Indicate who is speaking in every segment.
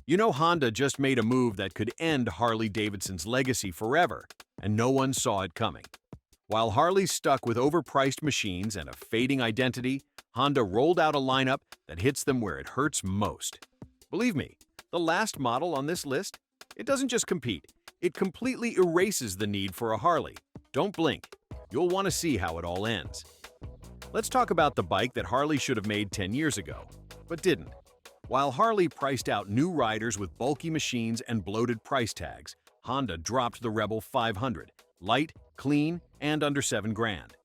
Speaker 1: You know, Honda just made a move that could end Harley Davidson's legacy forever, and no one saw it coming. While Harley's stuck with overpriced machines and a fading identity, Honda rolled out a lineup that hits them where it hurts most. Believe me, the last model on this list, it doesn't just compete, it completely erases the need for a Harley. Don't blink. You'll want to see how it all ends. Let's talk about the bike that Harley should have made 10 years ago, but didn't. While Harley priced out new riders with bulky machines and bloated price tags, Honda dropped the Rebel 500, light, clean, and under 7 grand.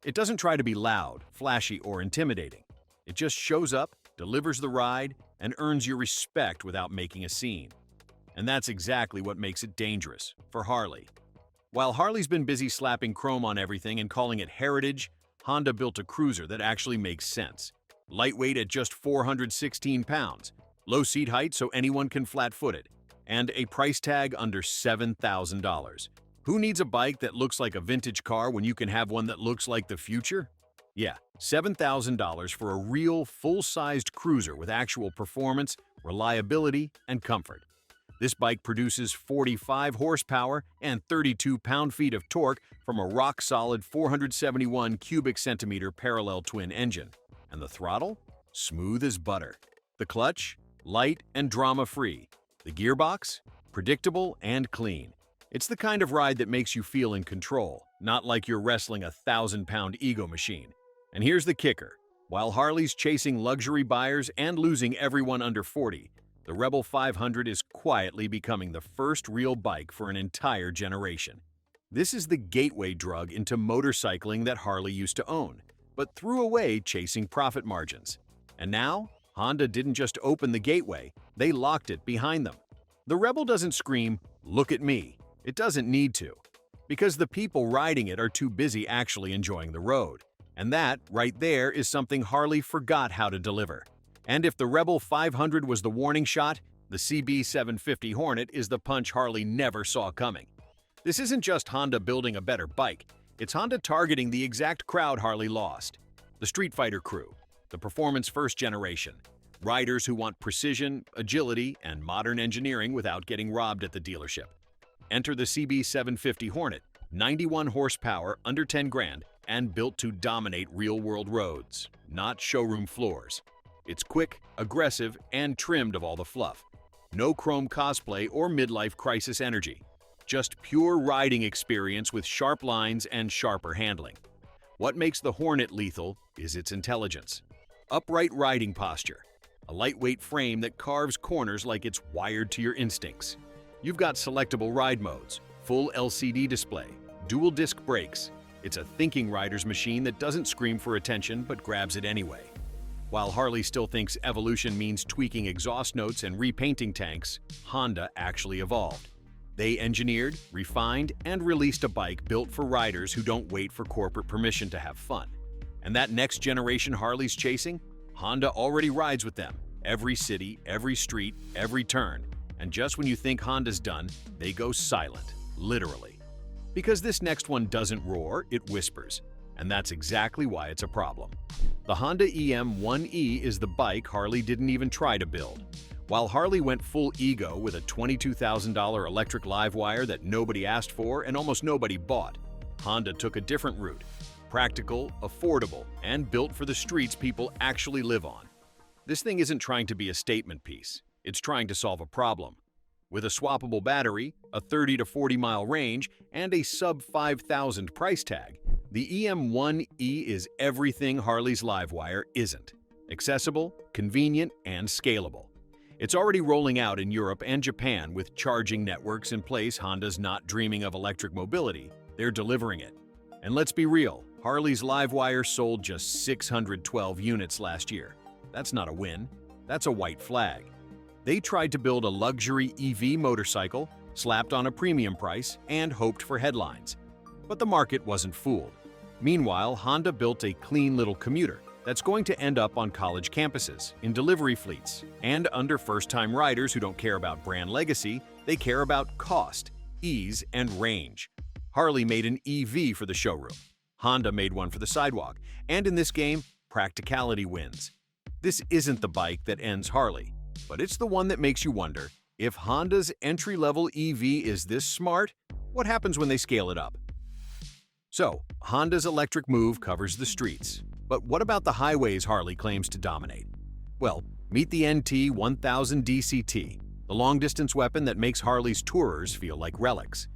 Speaker 1: It doesn't try to be loud, flashy, or intimidating. It just shows up, delivers the ride, and earns your respect without making a scene. And that's exactly what makes it dangerous for Harley. While Harley's been busy slapping chrome on everything and calling it heritage, Honda built a cruiser that actually makes sense. Lightweight at just 416 pounds, low seat height so anyone can flat-foot it, and a price tag under $7,000. Who needs a bike that looks like a vintage car when you can have one that looks like the future? Yeah, $7,000 for a real, full-sized cruiser with actual performance, reliability, and comfort. This bike produces 45 horsepower and 32 pound-feet of torque from a rock-solid 471 cubic centimeter parallel twin engine. And the throttle? Smooth as butter. The clutch? Light and drama-free. The gearbox? Predictable and clean. It's the kind of ride that makes you feel in control, not like you're wrestling a 1,000-pound ego machine. And here's the kicker. While Harley's chasing luxury buyers and losing everyone under 40, the Rebel 500 is quietly becoming the first real bike for an entire generation. This is the gateway drug into motorcycling that Harley used to own, but threw away chasing profit margins. And now, Honda didn't just open the gateway, they locked it behind them. The Rebel doesn't scream, "Look at me." It doesn't need to, because the people riding it are too busy actually enjoying the road. And that, right there, is something Harley forgot how to deliver. And if the Rebel 500 was the warning shot, the CB 750 Hornet is the punch Harley never saw coming. This isn't just Honda building a better bike, it's Honda targeting the exact crowd Harley lost. The Street Fighter crew, the performance first generation, riders who want precision, agility, and modern engineering without getting robbed at the dealership. Enter the CB 750 Hornet, 91 horsepower, under 10 grand, and built to dominate real-world roads, not showroom floors. It's quick, aggressive, and trimmed of all the fluff. No chrome cosplay or midlife crisis energy. Just pure riding experience with sharp lines and sharper handling. What makes the Hornet lethal is its intelligence. Upright riding posture. A lightweight frame that carves corners like it's wired to your instincts. You've got selectable ride modes, full LCD display, dual disc brakes. It's a thinking rider's machine that doesn't scream for attention but grabs it anyway. While Harley still thinks evolution means tweaking exhaust notes and repainting tanks, Honda actually evolved. They engineered, refined, and released a bike built for riders who don't wait for corporate permission to have fun. And that next generation Harley's chasing? Honda already rides with them. Every city, every street, every turn. And just when you think Honda's done, they go silent, literally. Because this next one doesn't roar, it whispers. And that's exactly why it's a problem. The Honda EM1E is the bike Harley didn't even try to build. While Harley went full ego with a $22,000 electric live wire that nobody asked for and almost nobody bought, Honda took a different route. Practical, affordable, and built for the streets people actually live on. This thing isn't trying to be a statement piece. It's trying to solve a problem. With a swappable battery, a 30 to 40 mile range, and a sub $5,000 price tag, the EM1E is everything Harley's Livewire isn't. Accessible, convenient, and scalable. It's already rolling out in Europe and Japan with charging networks in place. Honda's not dreaming of electric mobility, they're delivering it. And let's be real, Harley's Livewire sold just 612 units last year. That's not a win, that's a white flag. They tried to build a luxury EV motorcycle, slapped on a premium price, and hoped for headlines. But the market wasn't fooled. Meanwhile, Honda built a clean little commuter that's going to end up on college campuses, in delivery fleets, and under first-time riders who don't care about brand legacy, they care about cost, ease, and range. Harley made an EV for the showroom. Honda made one for the sidewalk. And in this game, practicality wins. This isn't the bike that ends Harley. But it's the one that makes you wonder, if Honda's entry-level EV is this smart, what happens when they scale it up? So, Honda's electric move covers the streets. But what about the highways Harley claims to dominate? Well, meet the NT1000 DCT, the long-distance weapon that makes Harley's tourers feel like relics.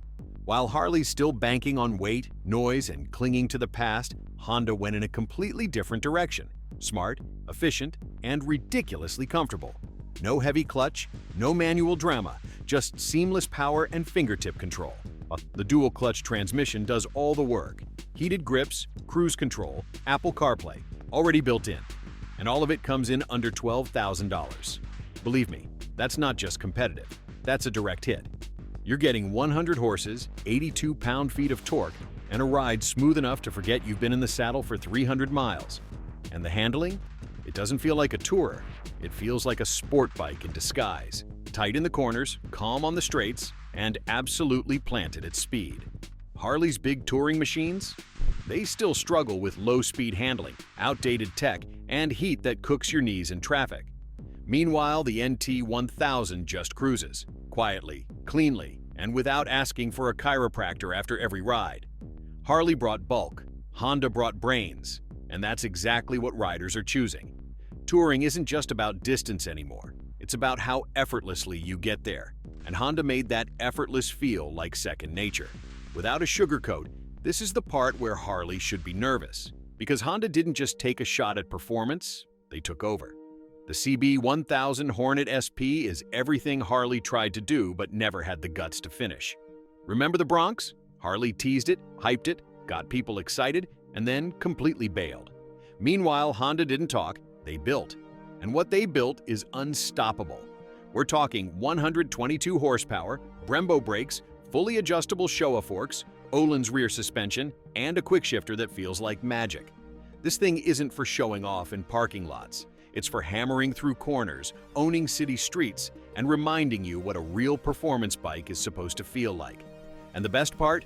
Speaker 1: While Harley's still banking on weight, noise, and clinging to the past, Honda went in a completely different direction. Smart, efficient, and ridiculously comfortable. No heavy clutch, no manual drama, just seamless power and fingertip control. The dual-clutch transmission does all the work. Heated grips, cruise control, Apple CarPlay, already built in. And all of it comes in under $12,000. Believe me, that's not just competitive, that's a direct hit. You're getting 100 horses, 82 pound-feet of torque, and a ride smooth enough to forget you've been in the saddle for 300 miles. And the handling? It doesn't feel like a tourer. It feels like a sport bike in disguise. Tight in the corners, calm on the straights, and absolutely planted at speed. Harley's big touring machines? They still struggle with low-speed handling, outdated tech, and heat that cooks your knees in traffic. Meanwhile, the NT1000 just cruises, quietly, cleanly, and without asking for a chiropractor after every ride. Harley brought bulk, Honda brought brains, and that's exactly what riders are choosing. Touring isn't just about distance anymore, it's about how effortlessly you get there, and Honda made that effortless feel like second nature. Without a sugarcoat, this is the part where Harley should be nervous, because Honda didn't just take a shot at performance, they took over. The CB1000 Hornet SP is everything Harley tried to do but never had the guts to finish. Remember the Bronx? Harley teased it, hyped it, got people excited, and then completely bailed. Meanwhile, Honda didn't talk, they built. And what they built is unstoppable. We're talking 122 horsepower, Brembo brakes, fully adjustable Showa forks, Öhlins rear suspension, and a quickshifter that feels like magic. This thing isn't for showing off in parking lots. It's for hammering through corners, owning city streets, and reminding you what a real performance bike is supposed to feel like. And the best part?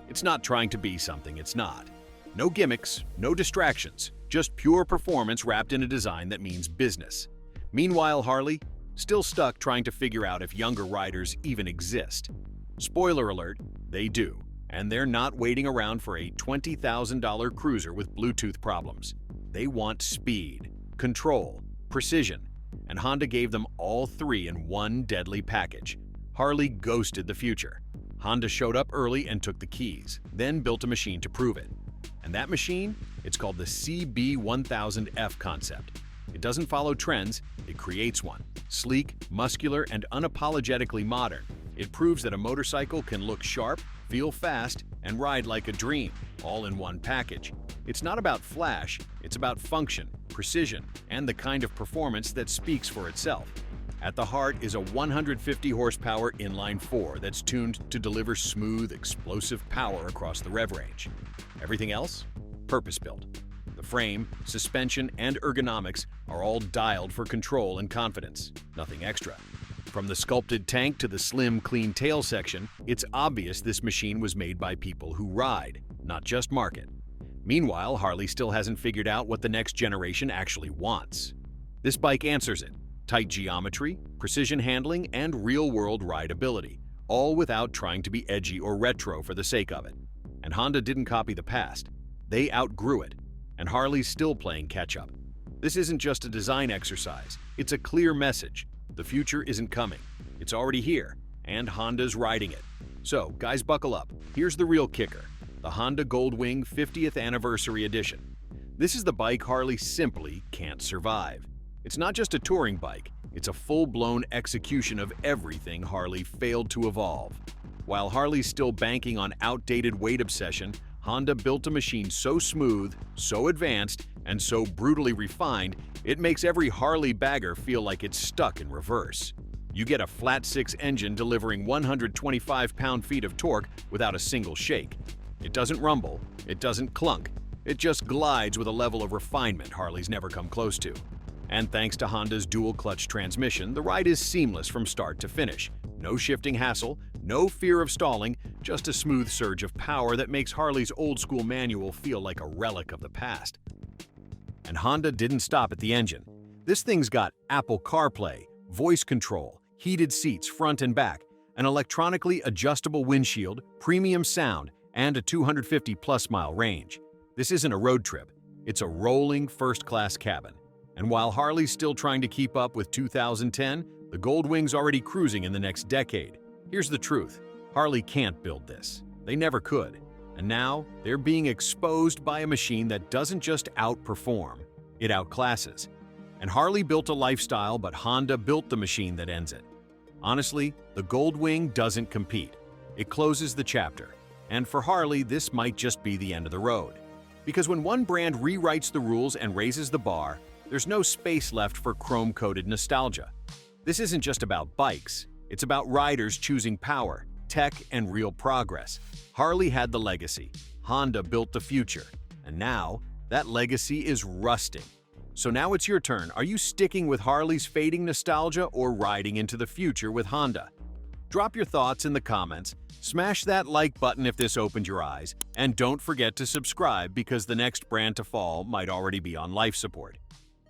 Speaker 1: It's not trying to be something it's not. No gimmicks, no distractions, just pure performance wrapped in a design that means business. Meanwhile, Harley, still stuck trying to figure out if younger riders even exist. Spoiler alert, they do, and they're not waiting around for a $20,000 cruiser with Bluetooth problems. They want speed, control, precision, and Honda gave them all three in one deadly package. Harley ghosted the future. Honda showed up early and took the keys, then built a machine to prove it. And that machine? It's called the CB1000F concept. It doesn't follow trends, it creates one. Sleek, muscular, and unapologetically modern. It proves that a motorcycle can look sharp, feel fast, and ride like a dream, all in one package. It's not about flash, it's about function, precision, and the kind of performance that speaks for itself. At the heart is a 150 horsepower inline-4 that's tuned to deliver smooth, explosive power across the rev range. Everything else? Purpose-built. The frame, suspension, and ergonomics are all dialed for control and confidence, nothing extra. From the sculpted tank to the slim, clean tail section, it's obvious this machine was made by people who ride, not just market. Meanwhile, Harley still hasn't figured out what the next generation actually wants. This bike answers it. Tight geometry, precision handling, and real-world rideability, all without trying to be edgy or retro for the sake of it. And Honda didn't copy the past. They outgrew it, and Harley's still playing catch-up. This isn't just a design exercise, it's a clear message. The future isn't coming, it's already here, and Honda's riding it. So, guys, buckle up. Here's the real kicker, the Honda Goldwing 50th Anniversary Edition. This is the bike Harley simply can't survive. It's not just a touring bike, it's a full-blown execution of everything Harley failed to evolve. While Harley's still banking on outdated weight obsession, Honda built a machine so smooth, so advanced, and so brutally refined, it makes every Harley bagger feel like it's stuck in reverse. You get a flat-six engine delivering 125 pound-feet of torque without a single shake. It doesn't rumble, it doesn't clunk, it just glides with a level of refinement Harley's never come close to. And thanks to Honda's dual-clutch transmission, the ride is seamless from start to finish. No shifting hassle, no fear of stalling, just a smooth surge of power that makes Harley's old-school manual feel like a relic of the past. And Honda didn't stop at the engine. This thing's got Apple CarPlay, voice control, heated seats front and back, an electronically adjustable windshield, premium sound, and a 250-plus mile range. This isn't a road trip. It's a rolling first-class cabin. And while Harley's still trying to keep up with 2010, the Goldwing's already cruising in the next decade. Here's the truth. Harley can't build this. They never could. And now, they're being exposed by a machine that doesn't just outperform, it outclasses. And Harley built a lifestyle, but Honda built the machine that ends it. Honestly, the Goldwing doesn't compete. It closes the chapter. And for Harley, this might just be the end of the road. Because when one brand rewrites the rules and raises the bar, there's no space left for chrome-coated nostalgia. This isn't just about bikes. It's about riders choosing power, tech, and real progress. Harley had the legacy. Honda built the future. And now, that legacy is rusting. So now it's your turn. Are you sticking with Harley's fading nostalgia or riding into the future with Honda? Drop your thoughts in the comments, smash that like button if this opened your eyes, and don't forget to subscribe because the next brand to fall might already be on life support.